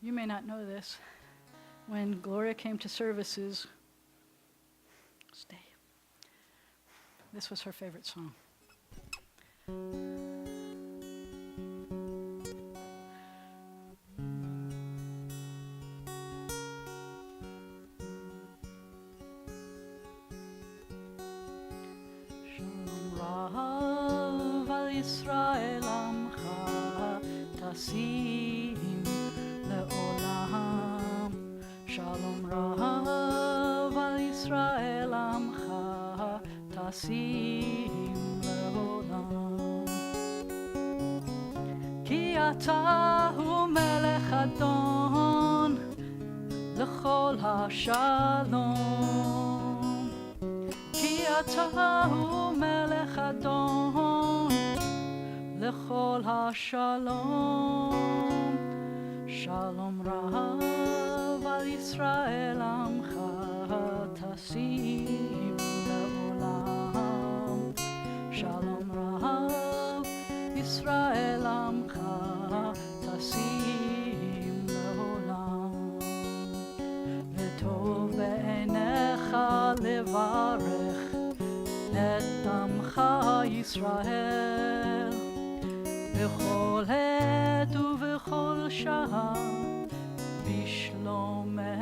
You may not know this. When Gloria came to services, this was her favorite song. Shalom Rav al Yisrael Amcha Tasim Le'olam. Shalom Rav al Yisrael Amcha Tasim Le'olam. Ki ata hu melech adon L'chol ha-shalom. Ki ata hu melech adon L'chol ha-shalom. Shalom Rav al Yisrael Amcha Tasim Le'olam. Shalom Rav Yisrael Amcha Tasim Le'olam. V'tov be'enecha levarech et amcha Yisrael b'chol het ובכל שעה בשלומך.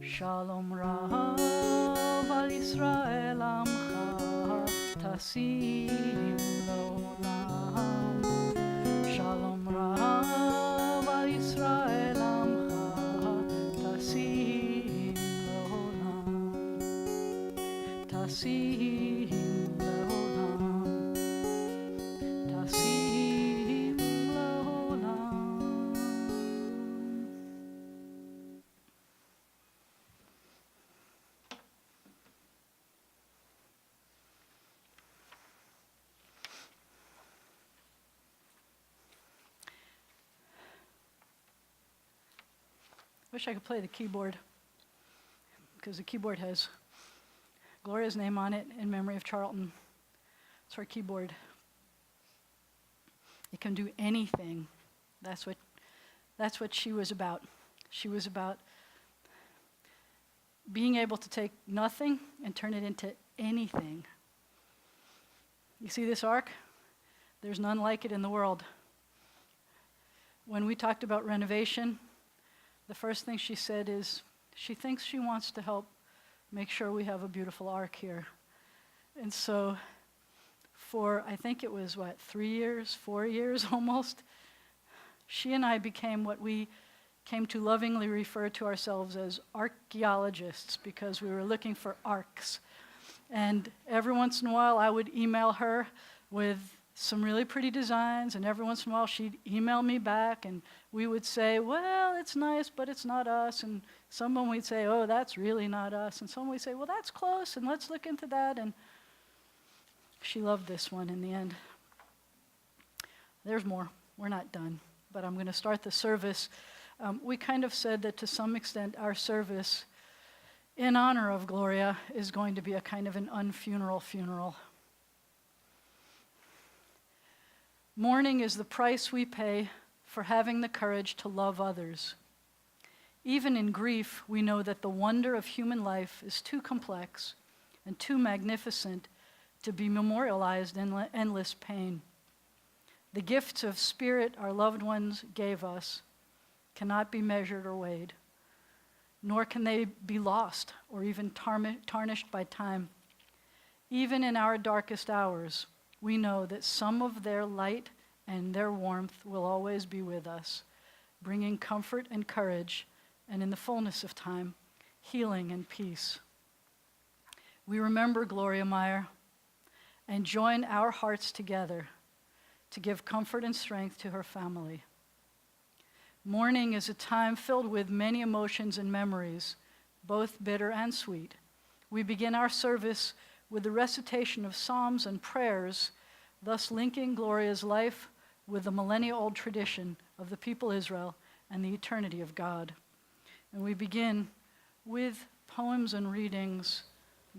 שלום רב על ישראל עמך תשים לעולם. שלום רב על ישראל עמך תשים לעולם. תשים לעולם. תשים לעולם. Wish I could play the keyboard, because the keyboard has Gloria's name on it in memory of Charlton. It's her keyboard. It can do anything. That's what she was about. She was about being able to take nothing and turn it into anything. You see this ark? There's none like it in the world. When we talked about renovation, the first thing she said is she thinks she wants to help make sure we have a beautiful ark here. And so for, I think it was 3 years, 4 years almost, she and I became what we came to lovingly refer to ourselves as archaeologists, because we were looking for arks. And every once in a while I would email her with some really pretty designs, and every once in a while she'd email me back, and we would say, well, it's nice, but it's not us. And someone we'd say, oh, that's really not us. And someone we'd say, well, that's close, and let's look into that. And she loved this one in the end. There's more. We're not done. But I'm going to start the service. We kind of said that to some extent our service in honor of Gloria is going to be a kind of an unfuneral funeral. Mourning is the price we pay for having the courage to love others. Even in grief, we know that the wonder of human life is too complex and too magnificent to be memorialized in endless pain. The gifts of spirit our loved ones gave us cannot be measured or weighed, nor can they be lost or even tarnished by time. Even in our darkest hours, we know that some of their light and their warmth will always be with us, bringing comfort and courage, and in the fullness of time, healing and peace. We remember Gloria Meyer and join our hearts together to give comfort and strength to her family. Mourning is a time filled with many emotions and memories, both bitter and sweet. We begin our service with the recitation of psalms and prayers, thus linking Gloria's life with the millennia-old tradition of the people Israel and the eternity of God. And we begin with poems and readings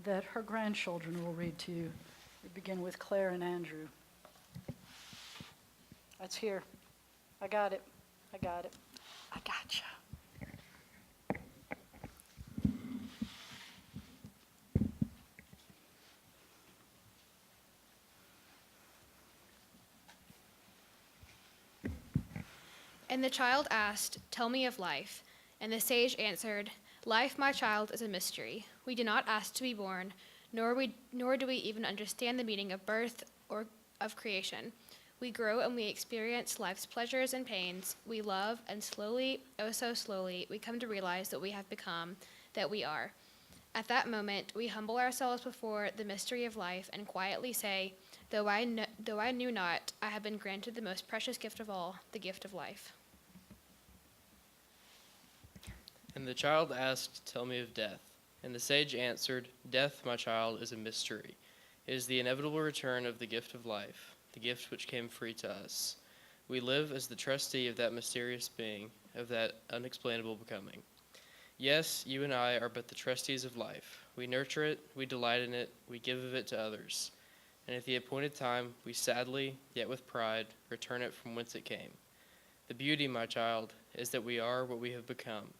that her grandchildren will read to you. We begin with Claire and Andrew. That's here. I got it. I gotcha. And the child asked, "Tell me of life." And the sage answered, "Life, my child, is a mystery. We do not ask to be born, nor do we even understand the meaning of birth or of creation. We grow and we experience life's pleasures and pains. We love, and slowly, oh so slowly, we come to realize that we have become, that we are. At that moment, we humble ourselves before the mystery of life and quietly say, though I knew not, I have been granted the most precious gift of all, the gift of life." And the child asked, "Tell me of death." And the sage answered, "Death, my child, is a mystery. It is the inevitable return of the gift of life, the gift which came free to us. We live as the trustee of that mysterious being, of that unexplainable becoming. Yes, you and I are but the trustees of life. We nurture it, we delight in it, we give of it to others. And at the appointed time, we sadly, yet with pride, return it from whence it came. The beauty, my child, is that we are what we have become.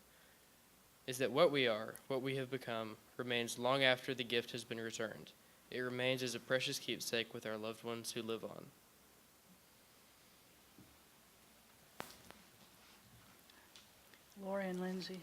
Is that what we are, what we have become, remains long after the gift has been returned. It remains as a precious keepsake with our loved ones who live on." Lori and Lindsay.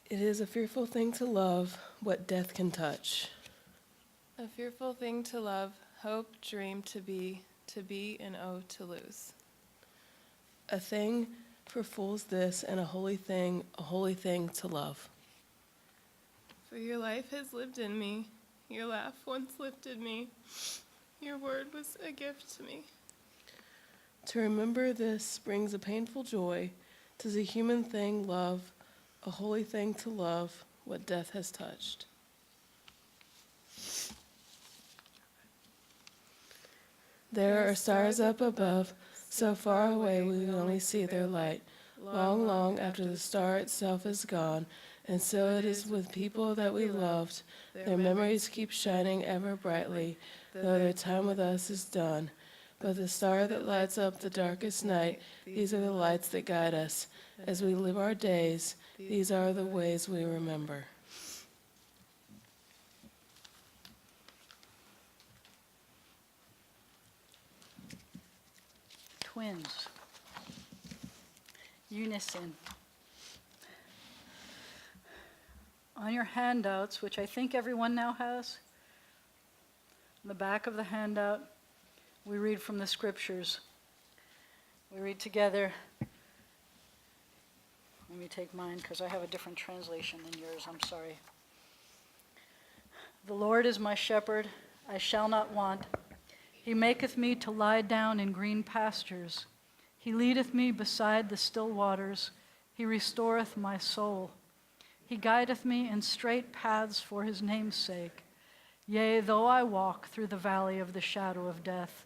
It is a fearful thing to love what death can touch. A fearful thing to love, hope, dream to be, and oh, to lose. A thing for fools this, and a holy thing to love. For your life has lived in me, your laugh once lifted me, your word was a gift to me. To remember this brings a painful joy. 'Tis a human thing, love, a holy thing to love what death has touched. There are stars up above, so far away we only see their light. Long, long after the star itself is gone, and so it is with people that we loved. Their memories keep shining ever brightly, though their time with us is done. But the star that lights up the darkest night, these are the lights that guide us. As we live our days, these are the ways we remember. Twins. Unison. On your handouts, which I think everyone now has, on the back of the handout, we read from the scriptures. We read together. Let me take mine because I have a different translation than yours. I'm sorry. The Lord is my shepherd, I shall not want. He maketh me to lie down in green pastures. He leadeth me beside the still waters. He restoreth my soul. He guideth me in straight paths for his name's sake. Yea, though I walk through the valley of the shadow of death,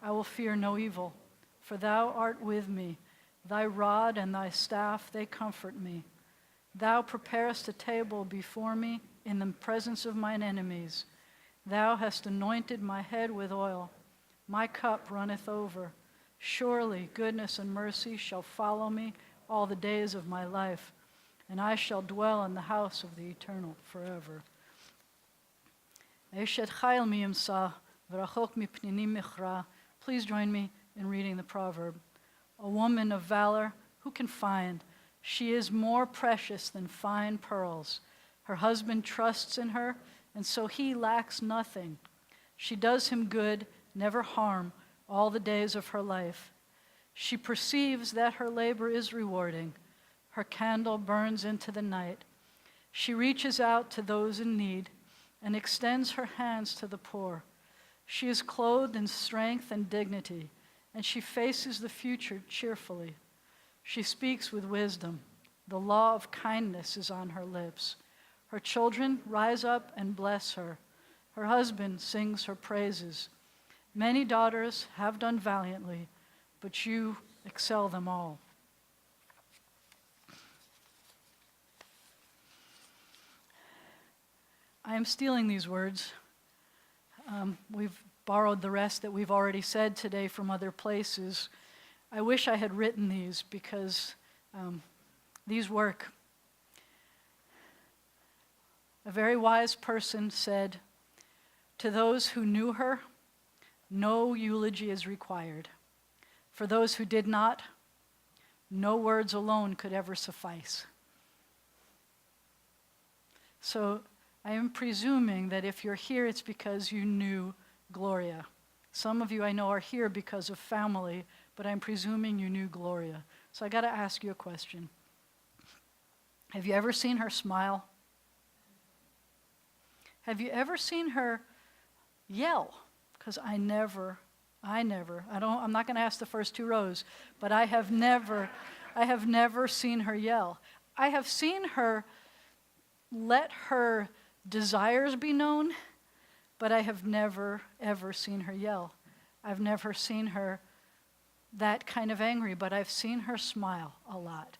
I will fear no evil, for thou art with me. Thy rod and thy staff, they comfort me. Thou preparest a table before me in the presence of mine enemies. Thou hast anointed my head with oil. My cup runneth over. Surely goodness and mercy shall follow me all the days of my life, and I shall dwell in the house of the Eternal forever. Please join me in reading the proverb. A woman of valor, who can find? She is more precious than fine pearls. Her husband trusts in her, and so he lacks nothing. She does him good, never harm, all the days of her life. She perceives that her labor is rewarding. Her candle burns into the night. She reaches out to those in need and extends her hands to the poor. She is clothed in strength and dignity, and she faces the future cheerfully. She speaks with wisdom. The law of kindness is on her lips. Her children rise up and bless her. Her husband sings her praises. Many daughters have done valiantly. but you excel them all. I am stealing these words. We've borrowed the rest that we've already said today from other places. I wish I had written these because these work. A very wise person said, "To those who knew her, no eulogy is required. For those who did not, no words alone could ever suffice." So I am presuming that if you're here, it's because you knew Gloria. Some of you I know are here because of family, but I'm presuming you knew Gloria. So I got to ask you a question. Have you ever seen her smile? Have you ever seen her yell? Because I'm not going to ask the first two rows, but I have never seen her yell. I have seen her let her desires be known, but I have never, ever seen her yell. I've never seen her that kind of angry, but I've seen her smile a lot.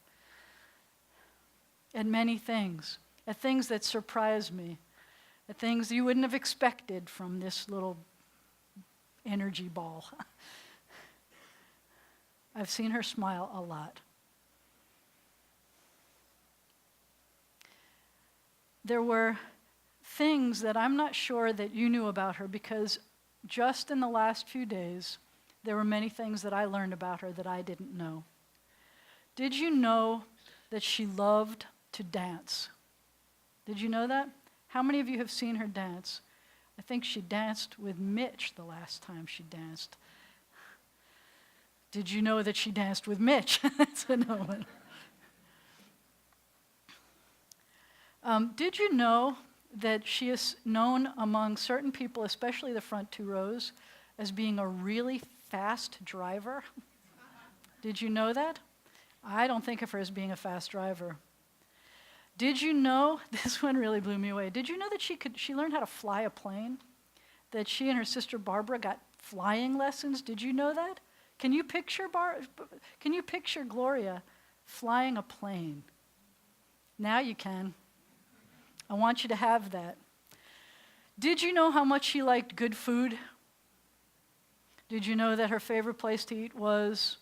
At many things, at things that surprise me, at things you wouldn't have expected from this little energy ball. I've seen her smile a lot. There were things that I'm not sure that you knew about her, because just in the last few days, there were many things that I learned about her that I didn't know. Did you know that she loved to dance? Did you know that? How many of you have seen her dance? I think she danced with Mitch the last time she danced. Did you know that she danced with Mitch? That's a no one. Did you know that she is known among certain people, especially the front two rows, as being a really fast driver? Did you know that? I don't think of her as being a fast driver. Did you know, this one really blew me away, did you know that she learned how to fly a plane? That she and her sister Barbara got flying lessons? Did you know that? Can you picture Gloria flying a plane? Now you can. I want you to have that. Did you know how much she liked good food? Did you know that her favorite place to eat was...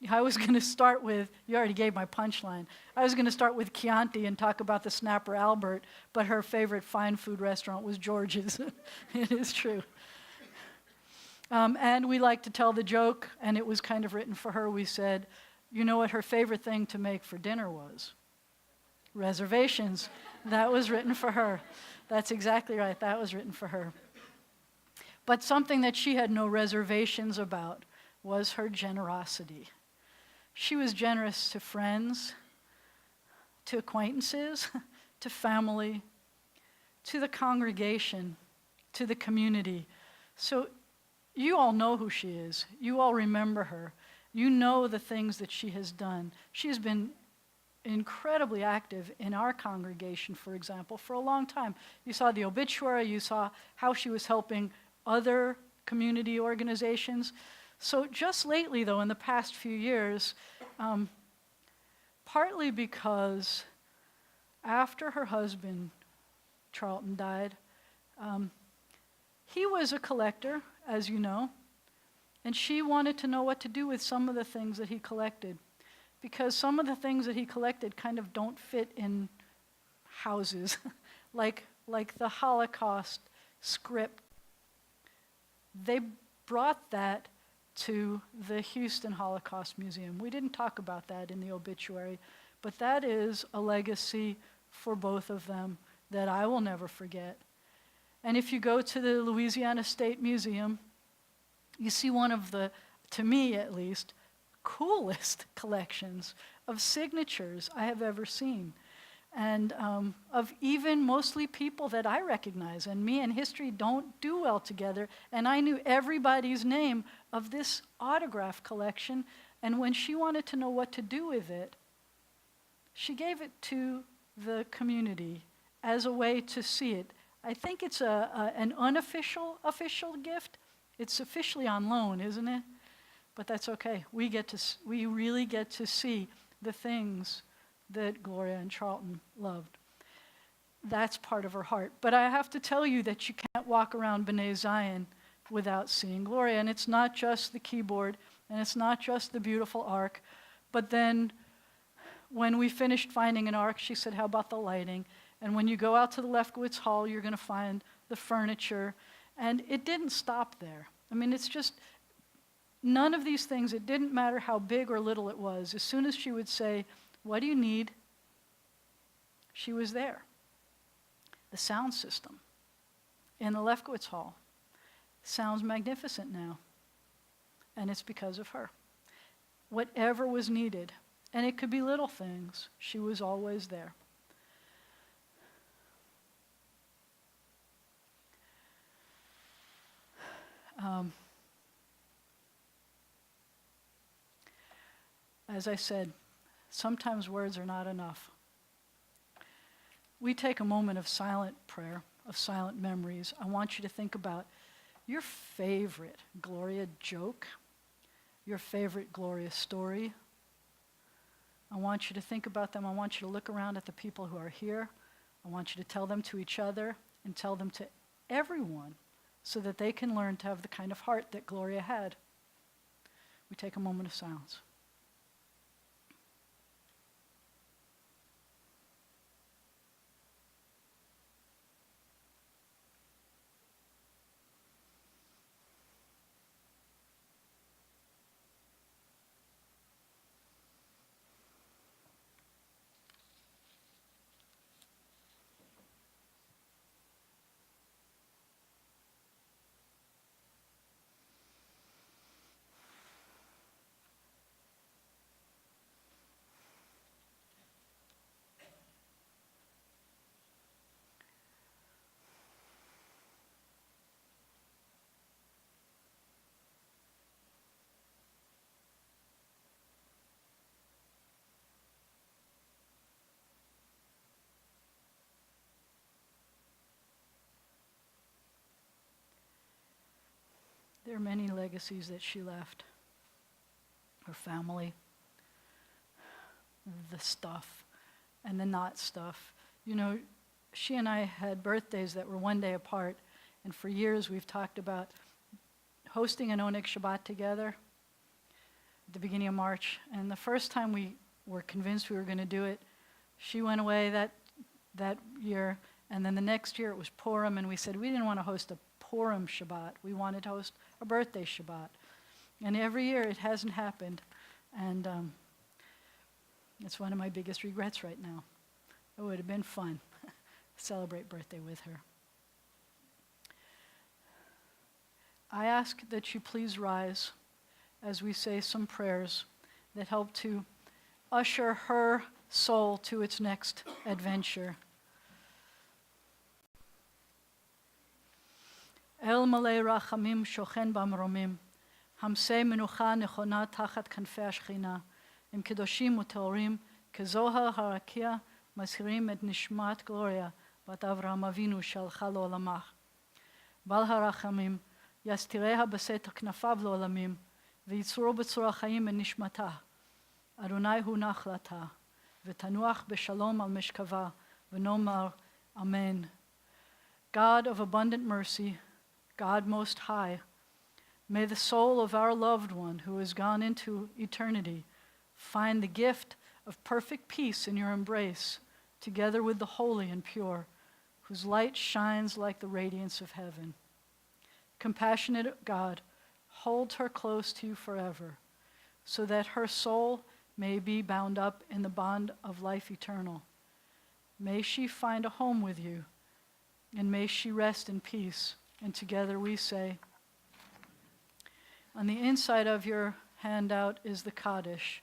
I was going to start with, you already gave my punchline. I was going to start with Chianti and talk about the Snapper Albert, but her favorite fine food restaurant was George's. It is true. And we like to tell the joke, and it was kind of written for her. We said, you know what her favorite thing to make for dinner was? Reservations. That was written for her. That's exactly right. That was written for her. But something that she had no reservations about was her generosity. She was generous to friends, to acquaintances, to family, to the congregation, to the community. So you all know who she is. You all remember her. You know the things that she has done. She has been incredibly active in our congregation, for example, for a long time. You saw the obituary. You saw how she was helping other community organizations. So just lately, though, in the past few years, partly because after her husband, Charlton, died, he was a collector, as you know, and she wanted to know what to do with some of the things that he collected, because some of the things that he collected kind of don't fit in houses, like the Holocaust script. They brought that to the Houston Holocaust Museum. We didn't talk about that in the obituary, but that is a legacy for both of them that I will never forget. And if you go to the Louisiana State Museum, you see one of the, to me at least, coolest collections of signatures I have ever seen. And of even mostly people that I recognize. And me and history don't do well together. And I knew everybody's name of this autograph collection. And when she wanted to know what to do with it, she gave it to the community as a way to see it. I think it's an official gift. It's officially on loan, isn't it? But that's okay. We really get to see the things that Gloria and Charlton loved. That's part of her heart. But I have to tell you that you can't walk around B'nai Zion without seeing Gloria. And it's not just the keyboard, and it's not just the beautiful ark. But then when we finished finding an ark, she said, how about the lighting? And when you go out to the Lefkowitz Hall, you're going to find the furniture. And it didn't stop there. I mean, it's just, none of these things, it didn't matter how big or little it was. As soon as she would say, what do you need? She was there. The sound system in the Lefkowitz Hall sounds magnificent now. And it's because of her. Whatever was needed, and it could be little things, she was always there. As I said, sometimes words are not enough. We take a moment of silent prayer, of silent memories. I want you to think about your favorite Gloria joke, your favorite Gloria story. I want you to think about them. I want you to look around at the people who are here. I want you to tell them to each other and tell them to everyone so that they can learn to have the kind of heart that Gloria had. We take a moment of silence. There are many legacies that she left. Her family, the stuff, and the not stuff. You know, she and I had birthdays that were one day apart, and for years we've talked about hosting an Oneg Shabbat together at the beginning of March. And the first time we were convinced we were going to do it, she went away that year, and then the next year it was Purim, and we said we didn't want to host a Purim Shabbat. We wanted to host a birthday Shabbat. And every year it hasn't happened. And it's one of my biggest regrets right now. It would have been fun to celebrate birthday with her. I ask that you please rise as we say some prayers that help to usher her soul to its next adventure. El malei rachamim shochen bamromim, hamsei menucha nechona tachat kanfei השכינה, הם קדושים וטהורים, כזוהר הרקיע, מזכירים את נשמת גלוריה, בת אברהם אבינו שהלכה לעולמה. בעל הרחמים, יסתיריה בסתר כנפיו לעולמים, ויצרו בצורה חיים את נשמתה. אדוני הוא נחלתה, ותנוח בשלום על משכבה, ונאמר אמן. God of abundant mercy, God Most High, may the soul of our loved one who has gone into eternity find the gift of perfect peace in your embrace, together with the holy and pure, whose light shines like the radiance of heaven. Compassionate God, hold her close to you forever, so that her soul may be bound up in the bond of life eternal. May she find a home with you, and may she rest in peace. And together we say, on the inside of your handout is the Kaddish.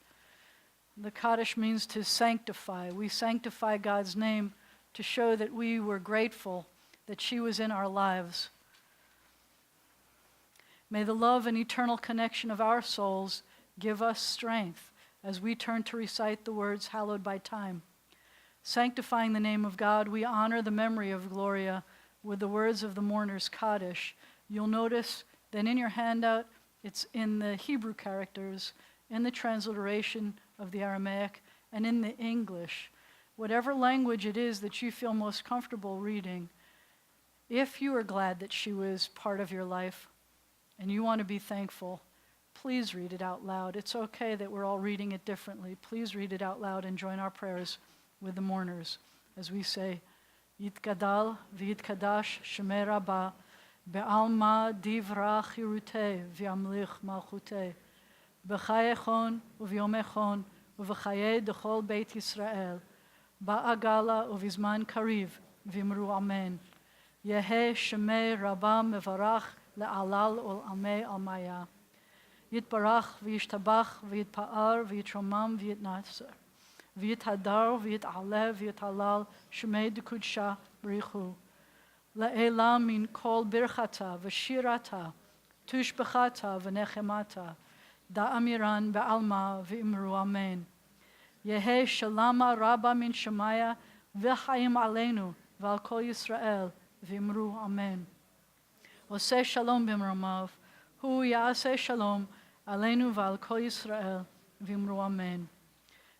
The Kaddish means to sanctify. We sanctify God's name to show that we were grateful that she was in our lives. May the love and eternal connection of our souls give us strength as we turn to recite the words hallowed by time. Sanctifying the name of God, we honor the memory of Gloria with the words of the mourner's Kaddish. You'll notice that in your handout It's in the Hebrew characters, in the transliteration of the Aramaic, and in the English. Whatever language it is that you feel most comfortable reading, if you are glad that she was part of your life and you want to be thankful, please read it out loud. It's okay that we're all reading it differently. Please read it out loud and join our prayers with the mourners as we say, Yitgadal v'yitkadash shemei Rabbah be'alma divra chirutei v'yamlich malchutei b'chayechon u'v'yomechon u'v'chayei dechol beit Yisrael ba'agala u'vizman kariv v'imru amen. Yehe shemei Rabbah mevarach le'alal ul'amei almaya. Yitbarach v'yishtabach v'yitpa'ar v'yitromam v'yitnasser. V'yithadar v'yit'aleh v'yit'alal shemei d'kudsha b'richu. Le'elam min kol birchata v'shirata tushbechata v'nechemata da'amiran be'alma v'imru amen. Yehe shalama rabba min shemaya v'chaim aleinu v'al kol Yisrael v'imru amen. Oseh shalom b'mromav hu ya'aseh shalom aleinu v'al kol Yisrael v'imru amen.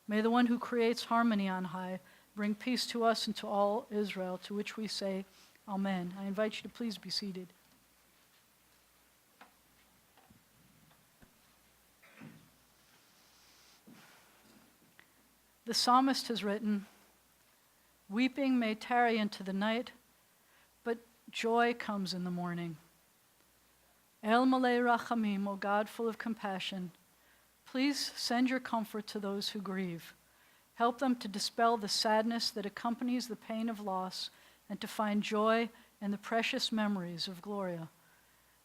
May the one who creates harmony on high bring peace to us and to all Israel, to which we say, Amen. I invite you to please be seated. The psalmist has written, weeping may tarry into the night, but joy comes in the morning. El malei rachamim, O God full of compassion, please send your comfort to those who grieve. Help them to dispel the sadness that accompanies the pain of loss and to find joy in the precious memories of Gloria.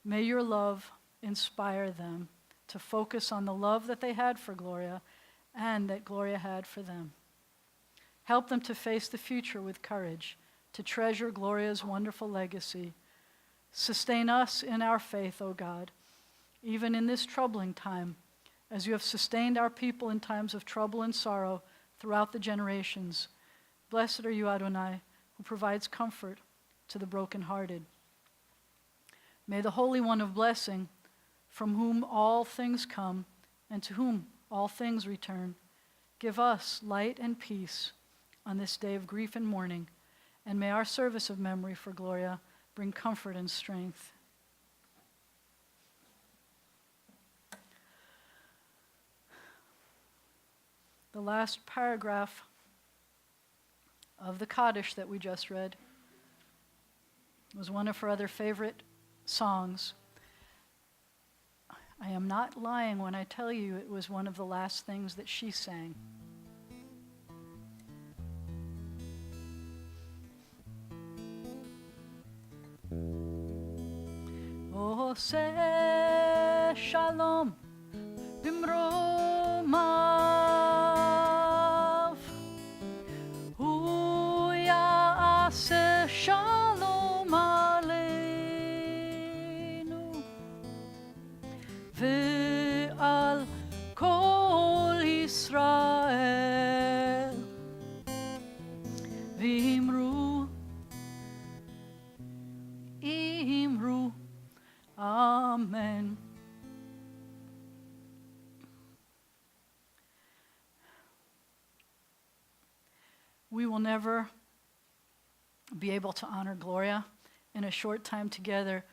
May your love inspire them to focus on the love that they had for Gloria and that Gloria had for them. Help them to face the future with courage, to treasure Gloria's wonderful legacy. Sustain us in our faith, O God, even in this troubling time, as you have sustained our people in times of trouble and sorrow throughout the generations. Blessed are you, Adonai, who provides comfort to the brokenhearted. May the Holy One of blessing, from whom all things come and to whom all things return, give us light and peace on this day of grief and mourning, and may our service of memory for Gloria bring comfort and strength. The last paragraph of the Kaddish that we just read was one of her other favorite songs. I am not lying when I tell you it was one of the last things that she sang. Oseh shalom bimromav hu ya'aseh shalom aleinu ve'al kol Yisrael v'imru amen. We will never be able to honor Gloria in a short time together,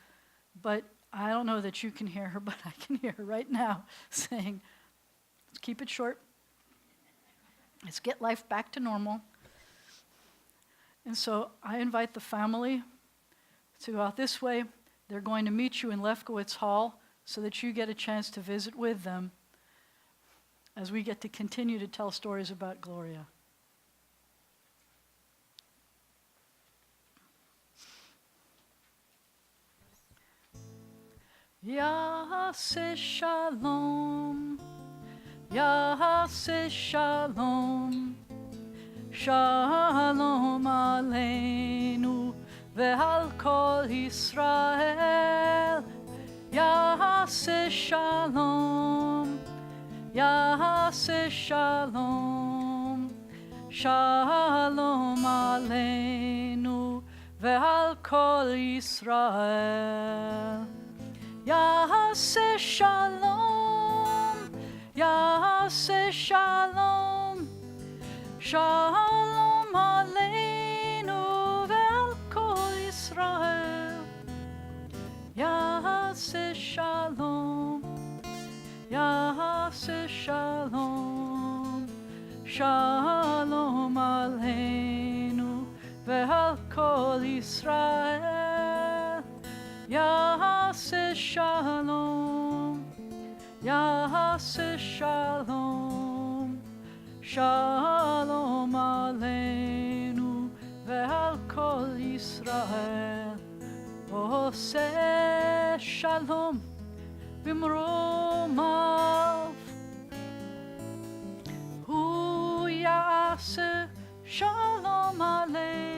but I don't know that you can hear her, but I can hear her right now saying, let's keep it short. Let's get life back to normal. And so I invite the family to go out this way. They're going to meet you in Lefkowitz Hall so that you get a chance to visit with them as we get to continue to tell stories about Gloria. Ya'aseh shalom, Ya'aseh shalom, shalom aleinu ve'al kol Yisrael. Ya'aseh shalom, Ya'aseh shalom, shalom aleinu ve'al kol Yisrael. Ya'aseh יעשה שלום, יעשה שלום, שלום עלינו ועל כל ישראל. יעשה שלום, יעשה שלום, שלום עלינו ועל כל ישראל. יעשה שלום, יעשה שלום, שלום עלינו ועל כל ישראל. עושה שלום במרומיו, הוא יעשה שלום עלינו.